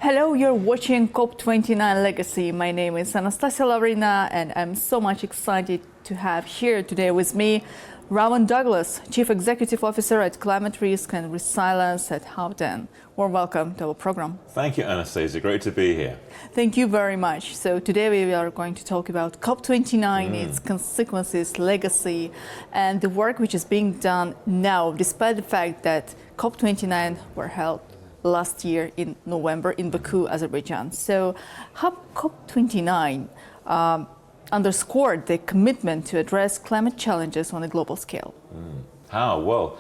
Hello, you're watching COP29 Legacy. My name is Anastasiya Lavrina, and I'm so much excited to have here today with me Rowan Douglas, Chief Executive Officer at Climate Risk and Resilience at Howden. Warm welcome to our program. Thank you, Anastasiya. Great to be here. Thank you very much. So today we are going to talk about COP29, its consequences, legacy, and the work which is being done now, despite the fact that COP29 were held last year in November in Baku, Azerbaijan. So how COP29 underscored the commitment to address climate challenges on a global scale? How? Well,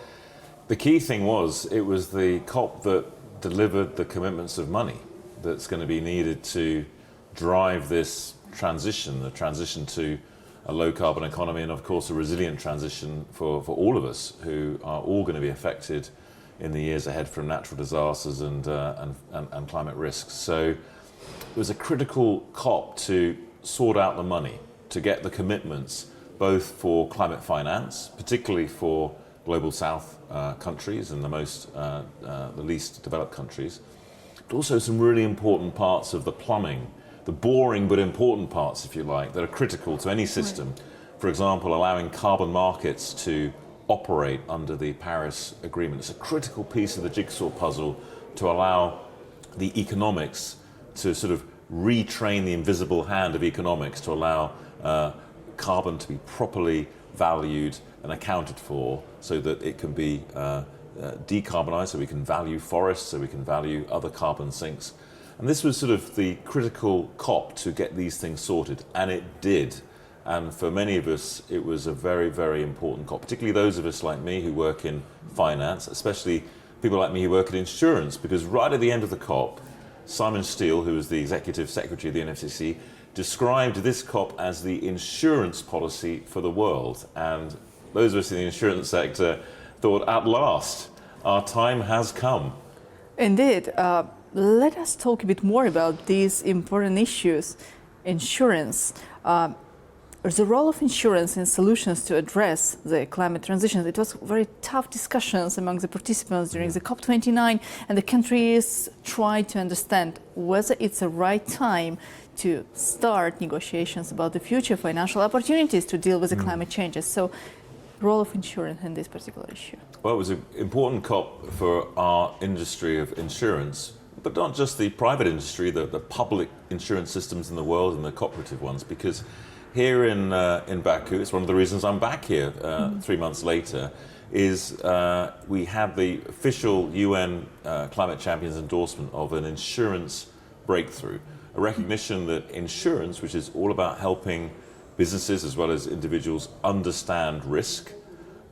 the key thing was, it was the COP that delivered the commitments of money that's going to be needed to drive this transition, the transition to a low carbon economy, and of course a resilient transition for all of us who are all going to be affected in the years ahead from natural disasters and climate risks. So it was a critical COP to sort out the money, to get the commitments both for climate finance, particularly for global south countries and the least developed countries, but also some really important parts of the plumbing, the boring but important parts, if you like, that are critical to any system. For example, allowing carbon markets to operate under the Paris Agreement. It's a critical piece of the jigsaw puzzle to allow the economics to sort of retrain the invisible hand of economics to allow carbon to be properly valued and accounted for so that it can be decarbonized, so we can value forests, so we can value other carbon sinks. And this was sort of the critical COP to get these things sorted, and it did. And for many of us, it was a very, very important COP, particularly those of us like me who work in finance, especially people like me who work in insurance, because right at the end of the COP, Simon Steele, who was the Executive Secretary of the NFCC, described this COP as the insurance policy for the world. And those of us in the insurance sector thought, at last, our time has come. Indeed. Let us talk a bit more about these important issues. Insurance. The role of insurance in solutions to address the climate transition. It was very tough discussions among the participants during the COP29, and the countries tried to understand whether it's the right time to start negotiations about the future financial opportunities to deal with the climate changes. So, role of insurance in this particular issue. Well, it was an important COP for our industry of insurance, but not just the private industry, the public insurance systems in the world and the cooperative ones, because here in Baku, it's one of the reasons I'm back here 3 months later, is we had the official UN Climate Champions endorsement of an insurance breakthrough, a recognition that insurance, which is all about helping businesses as well as individuals understand risk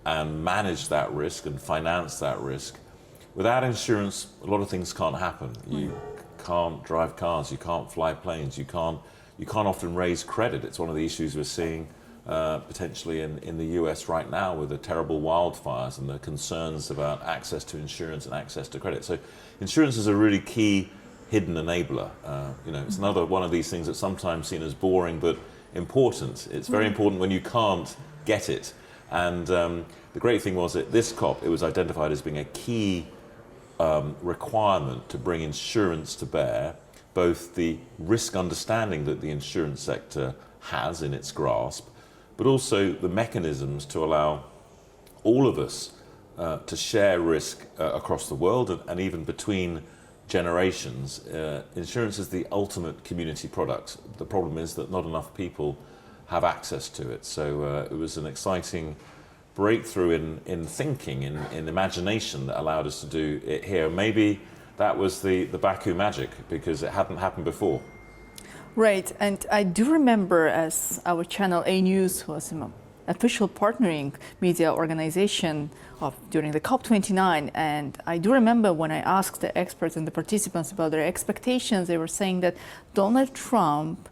and manage that risk and finance that risk. Without insurance, a lot of things can't happen. You can't drive cars, you can't fly planes, you can't often raise credit. It's one of the issues we're seeing potentially in the US right now with the terrible wildfires and the concerns about access to insurance and access to credit. So insurance is a really key hidden enabler. It's another one of these things that's sometimes seen as boring but important. It's very important when you can't get it. And the great thing was that this COP, it was identified as being a key requirement to bring insurance to bear, both the risk understanding that the insurance sector has in its grasp, but also the mechanisms to allow all of us to share risk across the world and even between generations. Insurance is the ultimate community product. The problem is that not enough people have access to it. So it was an exciting breakthrough in thinking, in imagination that allowed us to do it here. Maybe that was the Baku magic, because it hadn't happened before. Right, and I do remember, as our channel AnewZ was an official partnering media organization during the COP29, and I do remember when I asked the experts and the participants about their expectations, they were saying that Donald Trump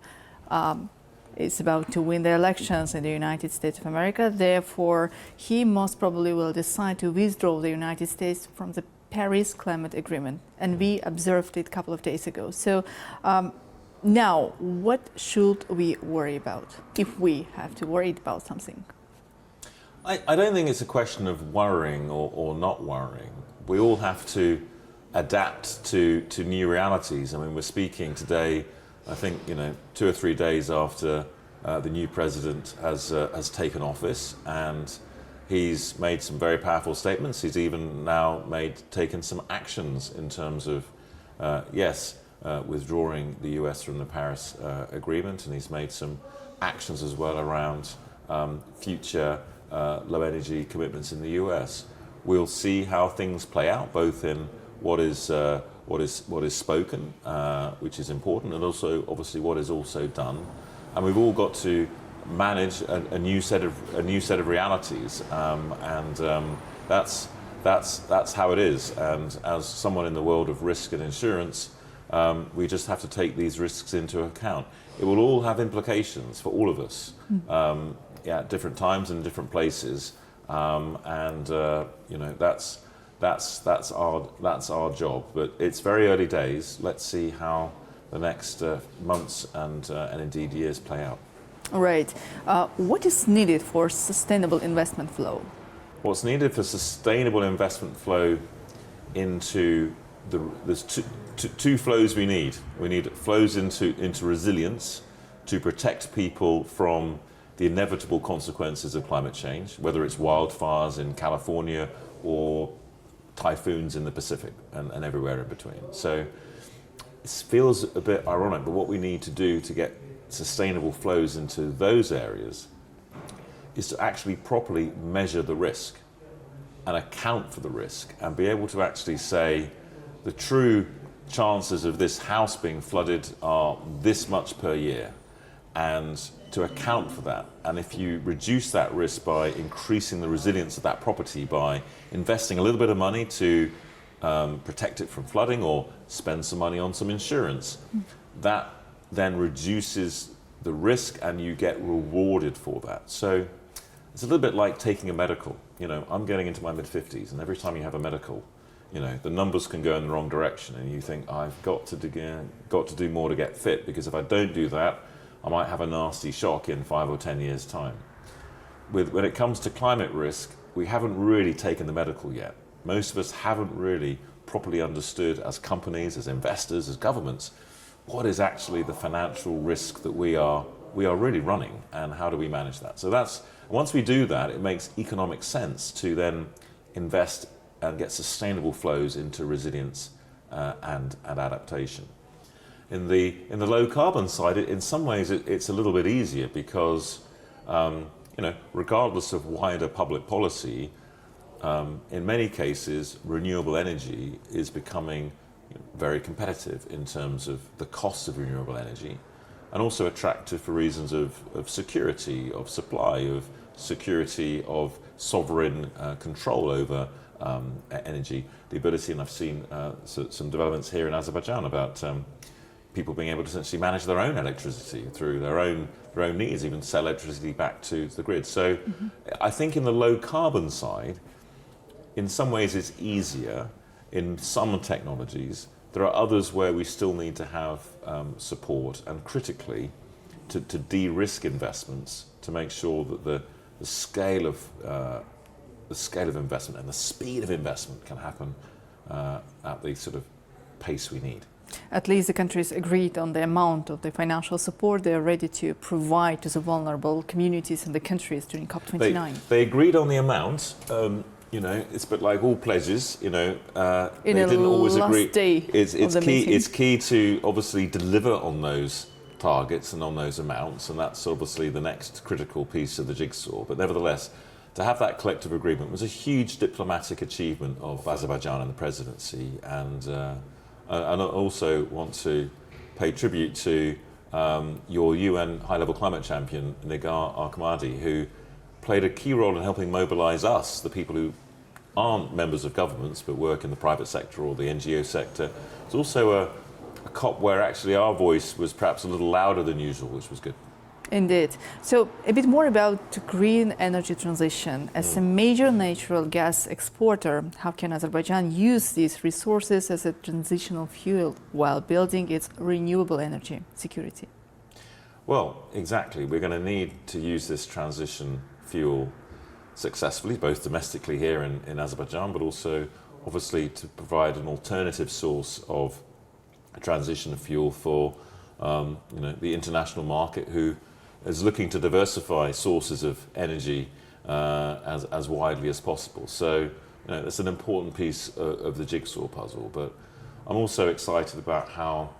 is about to win the elections in the United States of America, therefore he most probably will decide to withdraw the United States from the Paris Climate Agreement, and we observed it a couple of days ago. So now, what should we worry about, if we have to worry about something? I don't think it's a question of worrying or not worrying. We all have to adapt to new realities. I mean, we're speaking today, I think, 2 or 3 days after the new president has taken office, and he's made some very powerful statements. He's even now taken some actions in terms of, withdrawing the US from the Paris Agreement, and he's made some actions as well around future low energy commitments in the US. We'll see how things play out, both in what is spoken, which is important, and also obviously what is also done. And we've all got to manage a new set of realities, and that's how it is. And as someone in the world of risk and insurance, we just have to take these risks into account. It will all have implications for all of us, at different times and different places, that's our job. But it's very early days. Let's see how the next months and indeed years play out. Right. What is needed for sustainable investment flow? What's needed for sustainable investment flow there's two flows we need. We need flows into resilience to protect people from the inevitable consequences of climate change, whether it's wildfires in California or typhoons in the Pacific and everywhere in between. So it feels a bit ironic, but what we need to do to get sustainable flows into those areas is to actually properly measure the risk and account for the risk and be able to actually say the true chances of this house being flooded are this much per year, and to account for that. And if you reduce that risk by increasing the resilience of that property by investing a little bit of money to protect it from flooding or spend some money on some insurance, that then reduces the risk and you get rewarded for that. So it's a little bit like taking a medical. I'm getting into my mid-50s, and every time you have a medical, the numbers can go in the wrong direction, and you think, I've got to do more to get fit, because if I don't do that, I might have a nasty shock in 5 or 10 years' time. When it comes to climate risk, we haven't really taken the medical yet. Most of us haven't really properly understood, as companies, as investors, as governments, what is actually the financial risk that we are really running, and how do we manage that? So once we do that, it makes economic sense to then invest and get sustainable flows into resilience and adaptation. In the low carbon side, in some ways it's a little bit easier, because regardless of wider public policy, in many cases renewable energy is becoming very competitive in terms of the cost of renewable energy, and also attractive for reasons of security of supply, of security of sovereign control over energy, the ability. And I've seen some developments here in Azerbaijan about people being able to essentially manage their own electricity through their own needs, even sell electricity back to the grid. So I think in the low carbon side, in some ways it's easier in some technologies. There are others where we still need to have support, and critically to de-risk investments, to make sure that the scale of investment and the speed of investment can happen at the sort of pace we need. At least the countries agreed on the amount of the financial support they are ready to provide to the vulnerable communities in the countries during COP29. They agreed on the amount. It's a bit like all pledges. They didn't always agree. It's key to obviously deliver on those targets and on those amounts, and that's obviously the next critical piece of the jigsaw. But nevertheless, to have that collective agreement was a huge diplomatic achievement of Azerbaijan and the presidency. And I also want to pay tribute to your UN high-level climate champion, Nigar Arkamadi, who played a key role in helping mobilize us, the people who aren't members of governments but work in the private sector or the NGO sector. It's also a COP where actually our voice was perhaps a little louder than usual, which was good. Indeed. So a bit more about green energy transition. As a major natural gas exporter, how can Azerbaijan use these resources as a transitional fuel while building its renewable energy security? Well, exactly. We're going to need to use this transition fuel successfully, both domestically here in Azerbaijan, but also obviously to provide an alternative source of transition fuel for the international market, who is looking to diversify sources of energy as widely as possible. So it's an important piece of the jigsaw puzzle. But I'm also excited about how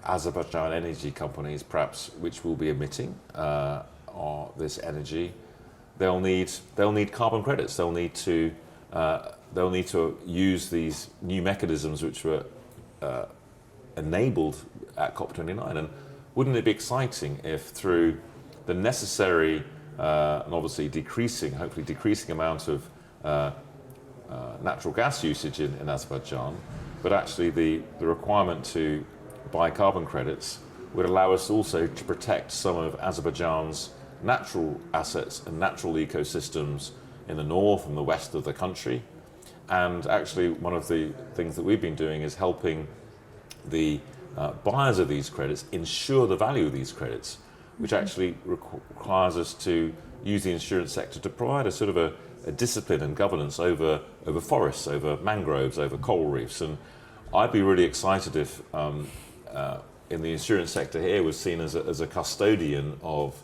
Azerbaijan energy companies, perhaps, which will be emitting this energy, they'll need carbon credits. They'll need to use these new mechanisms which were enabled at COP29. And wouldn't it be exciting if, through the necessary and obviously hopefully decreasing amount of natural gas usage in Azerbaijan, but actually the requirement to buy carbon credits would allow us also to protect some of Azerbaijan's natural assets and natural ecosystems in the north and the west of the country. And actually, one of the things that we've been doing is helping the buyers of these credits ensure the value of these credits, which actually requires us to use the insurance sector to provide a sort of a discipline and governance over forests, over mangroves, over coral reefs. And I'd be really excited if in the insurance sector here was seen as a custodian of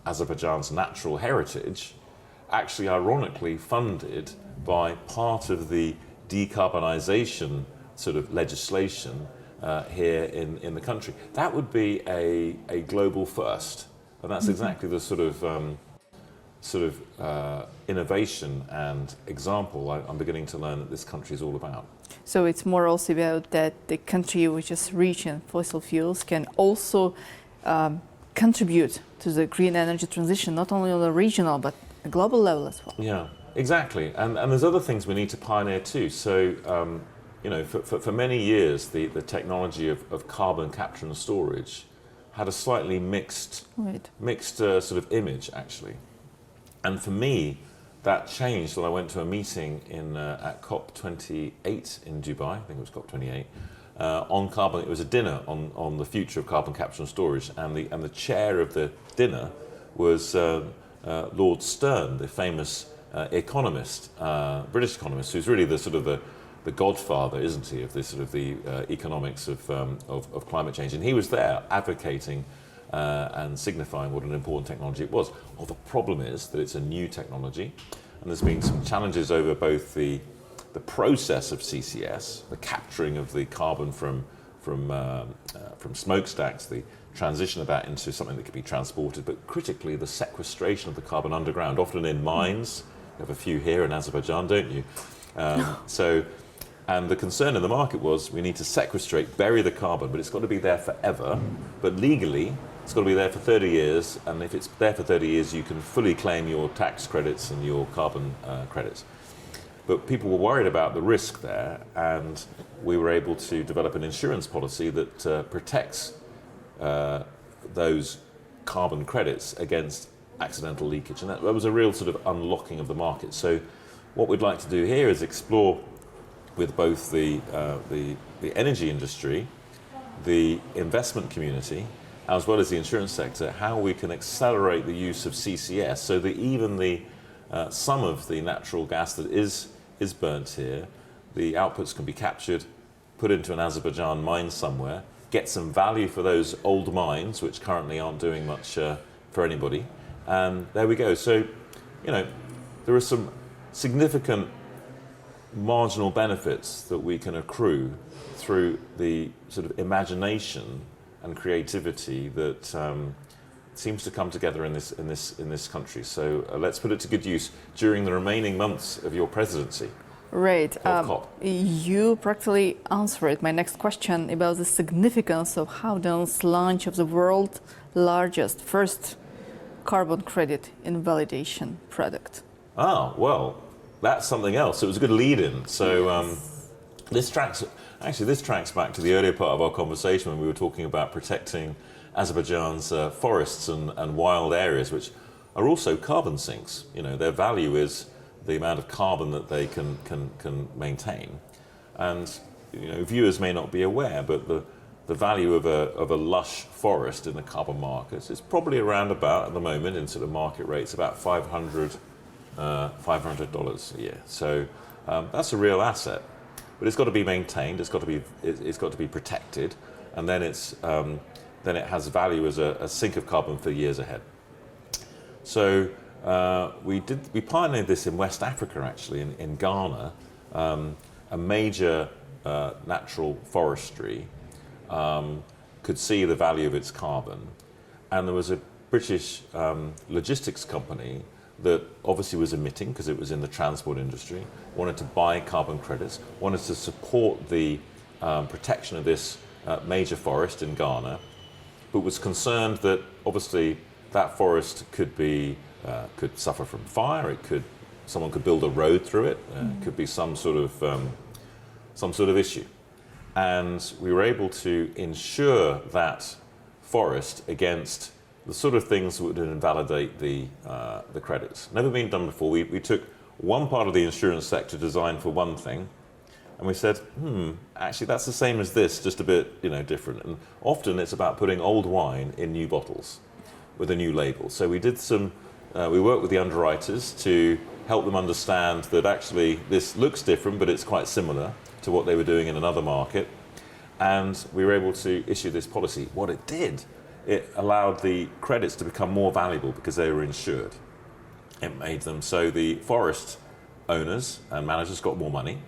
Azerbaijan's natural heritage, actually ironically funded by part of the decarbonisation sort of legislation here in the country. That would be a global first, and that's exactly the sort of innovation and example I'm beginning to learn that this country is all about. So it's more also about that the country which is rich in fossil fuels can also contribute to the green energy transition, not only on a regional but a global level as well. Yeah, exactly. And there's other things we need to pioneer too. So for many years the technology of carbon capture and storage had a slightly mixed sort of image, actually. And for me, that changed when I went to a meeting at COP28 in Dubai. I think it was COP28 on carbon. It was a dinner on the future of carbon capture and storage, and the chair of the dinner was Lord Stern, the famous economist, British economist, who's really the godfather, isn't he, of this sort of the economics of climate change. And he was there advocating and signifying what an important technology it was. Well, the problem is that it's a new technology, and there's been some challenges over both the process of CCS, the capturing of the carbon from smokestacks, the transition of that into something that can be transported, but critically the sequestration of the carbon underground, often in mines. You have a few here in Azerbaijan, don't you? And the concern in the market was we need to sequestrate, bury the carbon, but it's got to be there forever. But legally, it's got to be there for 30 years. And if it's there for 30 years, you can fully claim your tax credits and your carbon credits. But people were worried about the risk there. And we were able to develop an insurance policy that protects those carbon credits against accidental leakage. And that was a real sort of unlocking of the market. So what we'd like to do here is explore with both the energy industry, the investment community, as well as the insurance sector, how we can accelerate the use of CCS so that even some of the natural gas that is burnt here, the outputs can be captured, put into an Azerbaijan mine somewhere, get some value for those old mines, which currently aren't doing much for anybody. And there we go. So, there are some significant marginal benefits that we can accrue through the sort of imagination and creativity that seems to come together in this country. So let's put it to good use during the remaining months of your presidency. Right. COP. You practically answered my next question about the significance of Howden's launch of the world's largest first carbon credit invalidation product. Ah, well, that's something else. It was a good lead-in. So this tracks back to the earlier part of our conversation when we were talking about protecting Azerbaijan's forests and wild areas, which are also carbon sinks. Their value is the amount of carbon that they can maintain. And viewers may not be aware, but the value of a lush forest in the carbon markets is probably around about, at the moment, in sort of market rates, about $500 $500 a year. So that's a real asset, but it's got to be maintained. It's got to be protected, and then then it has value as a sink of carbon for years ahead. So we pioneered this in West Africa, actually, in Ghana. A major natural forestry could see the value of its carbon, and there was a British logistics company that obviously was emitting because it was in the transport industry, wanted to buy carbon credits, wanted to support the protection of this major forest in Ghana, but was concerned that obviously that forest could suffer from fire. Someone could build a road through it. It could be some sort of issue, and we were able to insure that forest against the sort of things that would invalidate the credits. Never been done before. We took one part of the insurance sector designed for one thing, and we said, actually that's the same as this, just a bit different. And often it's about putting old wine in new bottles with a new label. So we did we worked with the underwriters to help them understand that actually this looks different, but it's quite similar to what they were doing in another market. And we were able to issue this policy. What it did, it allowed the credits to become more valuable because they were insured. It made them so the forest owners and managers got more money.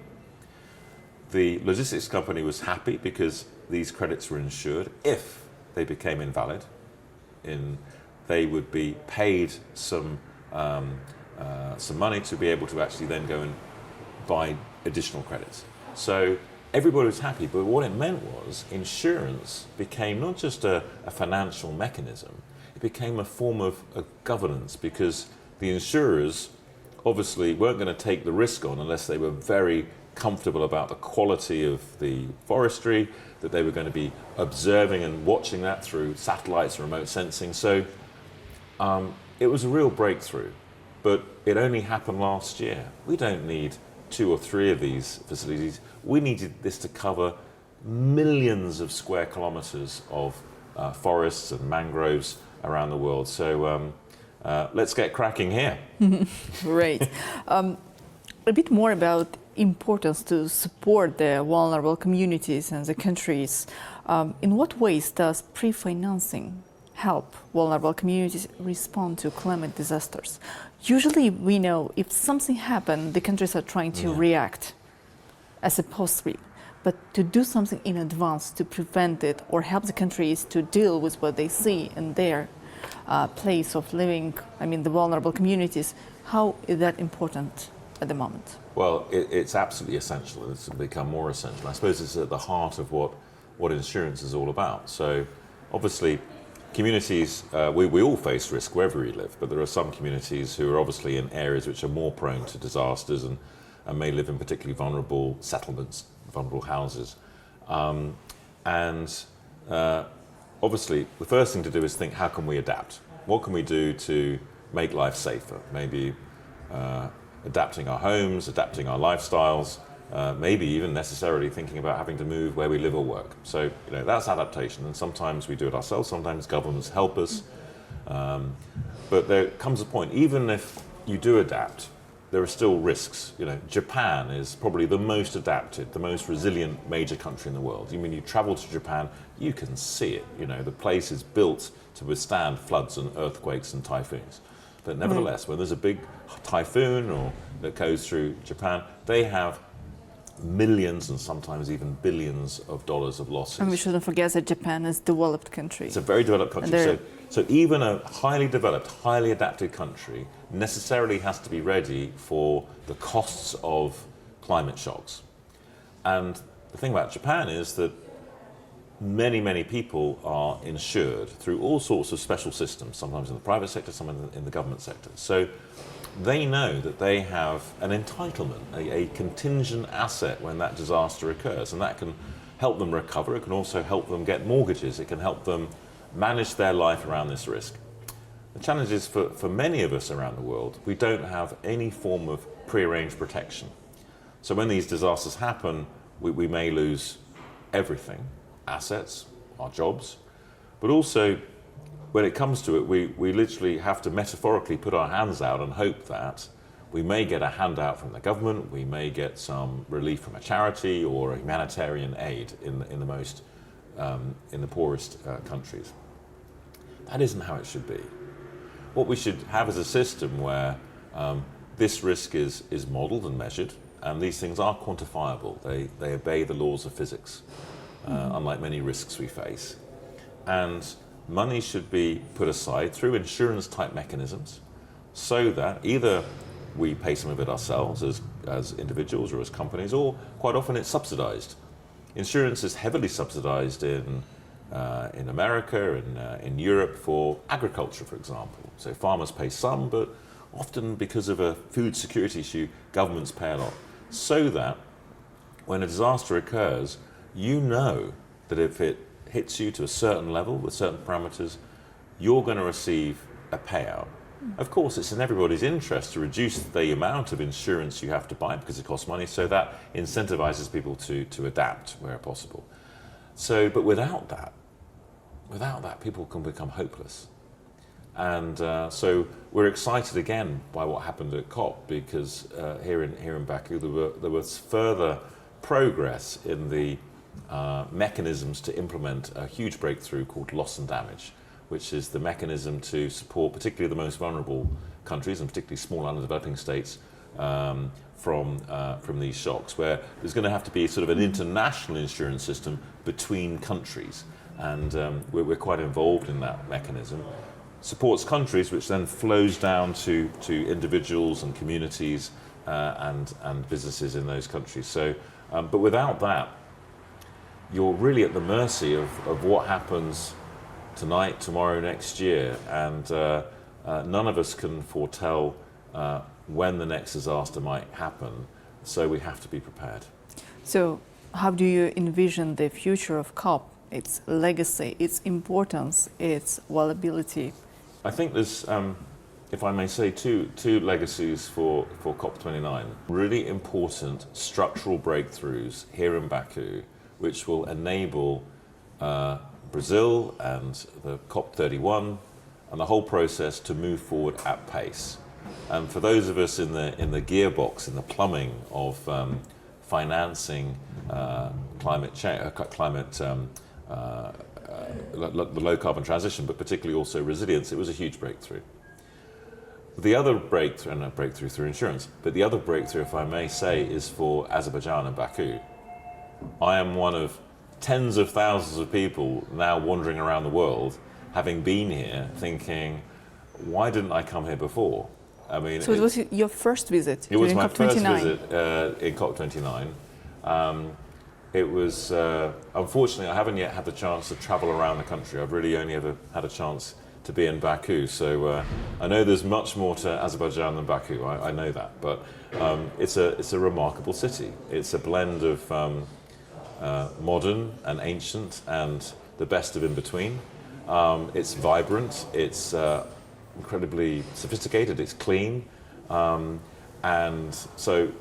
The logistics company was happy because these credits were insured. If they became invalid, they would be paid some money to be able to actually then go and buy additional credits. So everybody was happy, but what it meant was insurance became not just a financial mechanism, it became a form of governance, because the insurers obviously weren't going to take the risk on unless they were very comfortable about the quality of the forestry, that they were going to be observing and watching that through satellites and remote sensing. So it was a real breakthrough, but it only happened last year. We don't need 2 or 3 of these facilities. We needed this to cover millions of square kilometers of forests and mangroves around the world. So let's get cracking here. Great. A bit more about importance to support the vulnerable communities and the countries. In what ways does pre-financing help vulnerable communities respond to climate disasters? Usually we know if something happened, the countries are trying to react as a post-reap. But to do something in advance to prevent it or help the countries to deal with what they see in their place of living, the vulnerable communities, how is that important at the moment? Well, it's absolutely essential, and it's become more essential. I suppose it's at the heart of what insurance is all about. So obviously communities, we all face risk wherever we live, but there are some communities who are obviously in areas which are more prone to disasters and may live in particularly vulnerable settlements, vulnerable houses. Obviously the first thing to do is think, how can we adapt? What can we do to make life safer? Maybe adapting our homes, adapting our lifestyles, maybe even necessarily thinking about having to move where we live or work. So that's adaptation, and sometimes we do it ourselves, sometimes governments help us. But there comes a point, even if you do adapt, there are still risks. Japan is probably the most adapted, the most resilient major country in the world. You travel to Japan, you can see it. The place is built to withstand floods and earthquakes and typhoons. But nevertheless, when there's a big typhoon that goes through Japan, they have millions and sometimes even billions of dollars of losses. And we shouldn't forget that Japan is a developed country. It's a very developed country. So even a highly developed, highly adapted country necessarily has to be ready for the costs of climate shocks. And the thing about Japan is that many, many people are insured through all sorts of special systems, sometimes in the private sector, sometimes in the government sector. So they know that they have an entitlement, a contingent asset when that disaster occurs, and that can help them recover. It can also help them get mortgages. It can help them manage their life around this risk. The challenge is for many of us around the world, we don't have any form of prearranged protection. So when these disasters happen, we may lose everything, assets, our jobs, but also when it comes to it, we literally have to metaphorically put our hands out and hope that we may get a handout from the government, we may get some relief from a charity or a humanitarian aid in the poorest countries. That isn't how it should be. What we should have is a system where this risk is modelled and measured, and these things are quantifiable. They obey the laws of physics, unlike many risks we face. And money should be put aside through insurance-type mechanisms so that either we pay some of it ourselves as individuals or as companies, or quite often it's subsidised. Insurance is heavily subsidised in America, in Europe for agriculture, for example. So farmers pay some, but often because of a food security issue, governments pay a lot. So that when a disaster occurs, you know that if it hits you to a certain level with certain parameters, you're going to receive a payout. Of course, it's in everybody's interest to reduce the amount of insurance you have to buy because it costs money, so that incentivizes people to adapt where possible. So, but without that, people can become hopeless. And so we're excited again by what happened at COP, because here in Baku there was further progress in the mechanisms to implement a huge breakthrough called loss and damage, which is the mechanism to support particularly the most vulnerable countries, and particularly small underdeveloping states, from these shocks, where there's going to have to be sort of an international insurance system between countries. And we're quite involved in that mechanism. Supports countries, which then flows down to individuals and communities and businesses in those countries. So, but without that, you're really at the mercy of what happens tonight, tomorrow, next year, and none of us can foretell when the next disaster might happen, so we have to be prepared. So how do you envision the future of COP, its legacy, its importance, its viability? I think there's, if I may say, two legacies for COP29. Really important structural breakthroughs here in Baku, which will enable Brazil and the COP31 and the whole process to move forward at pace. And for those of us in the gearbox, in the plumbing of financing climate change, the low carbon transition, but particularly also resilience, it was a huge breakthrough. The other breakthrough, and a breakthrough through insurance, but the other breakthrough, if I may say, is for Azerbaijan and Baku. I am one of tens of thousands of people now wandering around the world, having been here, thinking, why didn't I come here before? I mean, so it was your first visit during COP29? It was my COP29. first visit in COP29. It was, unfortunately, I haven't yet had the chance to travel around the country. I've really only ever had a chance to be in Baku. So I know there's much more to Azerbaijan than Baku, I know that. But it's a remarkable city. It's a blend of modern and ancient and the best of in between. It's vibrant, it's incredibly sophisticated, it's clean. And so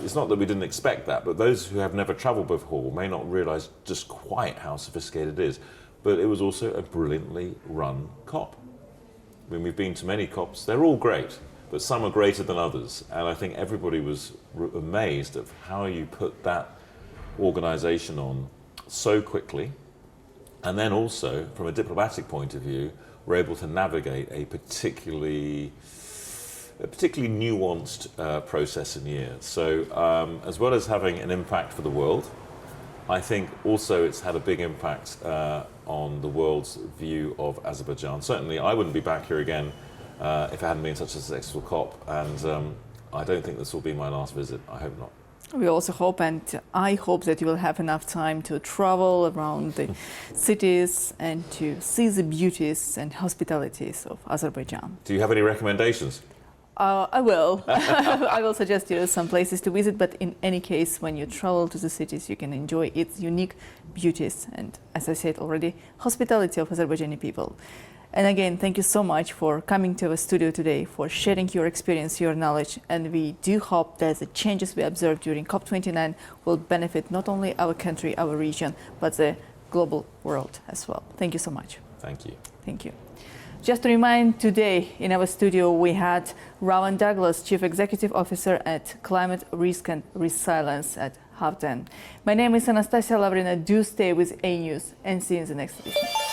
it's not that we didn't expect that, but those who have never traveled before may not realize just quite how sophisticated it is. But it was also a brilliantly run COP. I mean, we've been to many COPs, they're all great, but some are greater than others. And I think everybody was amazed at how you put that organization on so quickly. And then also, from a diplomatic point of view, we're able to navigate a particularly nuanced process and year. So as well as having an impact for the world, I think also it's had a big impact on the world's view of Azerbaijan. Certainly I wouldn't be back here again if it hadn't been such a successful COP, and I don't think this will be my last visit. I hope not. We also hope, and I hope, that you will have enough time to travel around the cities and to see the beauties and hospitalities of Azerbaijan. Do you have any recommendations? I will. I will suggest you some places to visit, but in any case, when you travel to the cities, you can enjoy its unique beauties and, as I said already, hospitality of Azerbaijani people. And again, thank you so much for coming to our studio today, for sharing your experience, your knowledge, and we do hope that the changes we observed during COP29 will benefit not only our country, our region, but the global world as well. Thank you so much. Thank you. Thank you. Just to remind, today in our studio we had Rowan Douglas, Chief Executive Officer at Climate Risk and Resilience at Howden. My name is Anastasiya. Lavrina. Do stay with AnewZ and see you in the next edition.